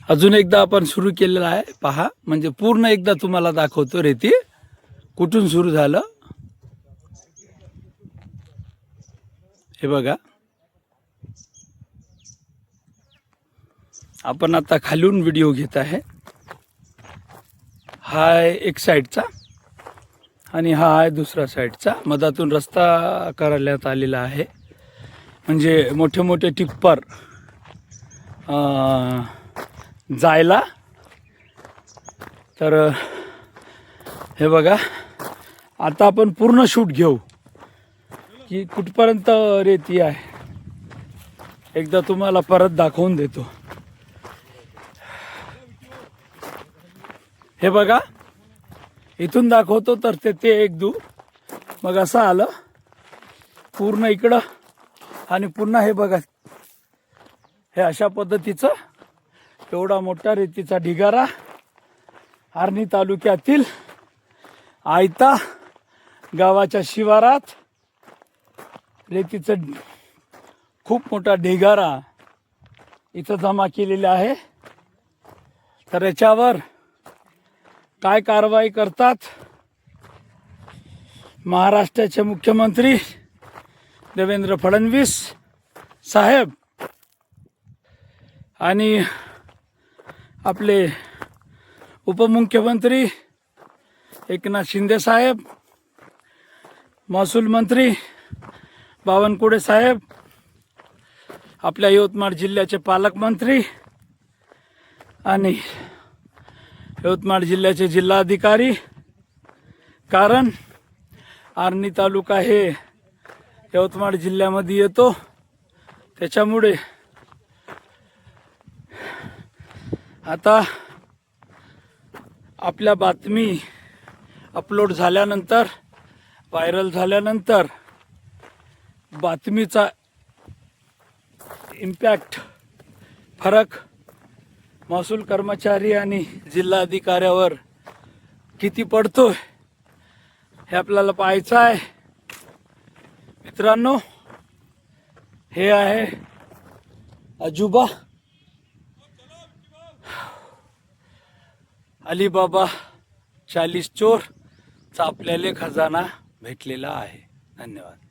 अजून एकदा आपण सुरू केलेला आहे पहा, म्हणजे पूर्ण एकदा तुम्हाला दाखवतो रेती कुठून सुरू झालं हे बघा. आपण आता खालून व्हिडिओ घेत आहे. हा आहे एक साईडचा आणि हा आहे दुसरा साईडचा. मधातून रस्ता करण्यात आलेला आहे, म्हणजे मोठे मोठे टिप्पर जायला. तर हे बघा, आता आपण पूर्ण शूट घेऊ की कुठपर्यंत रेती आहे. एकदा तुम्हाला परत दाखवून देतो. हे बघा, इथून दाखवतो तर ते एक दू, मग असं आलं पूर्ण इकडं आणि पुन्हा हे बघा, हे अशा पद्धतीचं एवढा मोठा रेतीचा ढिगारा आर्णी तालुक्यातील आयता गावाच्या शिवारात रेतीचं खूप मोठा ढिगारा इथं जमा केलेला आहे. तर याच्यावर काय कारवाई करतात महाराष्ट्राचे मुख्यमंत्री देवेंद्र फडणवीस साहेब आणि आपले उपमुख्यमंत्री एकनाथ शिंदे साहेब, महसूल मंत्री बावनकुळे साहेब, आपल्या यवतमाळ जिल्ह्याचे पालकमंत्री आणि यवतमाळ जिल्ह्याचे जिल्हाधिकारी. कारण आर्णी तालुका हे यवतमाळ जिल्ह्यामध्ये येतो, त्याच्यामुळे आता आपल्या बातमी अपलोड झाल्यानंतर, व्हायरल झाल्यानंतर बातमीचा इम्पॅक्ट, फरक महसूल कर्मचारी आणि जिल्हाधिकाऱ्यावर किती पडतोय हे आपल्याला पाहायचं आहे. मित्रांनो, हे आहे अजूबा अलीबाबा 40 चोर चा आपल्याला खजाना भेटलेला आहे. धन्यवाद.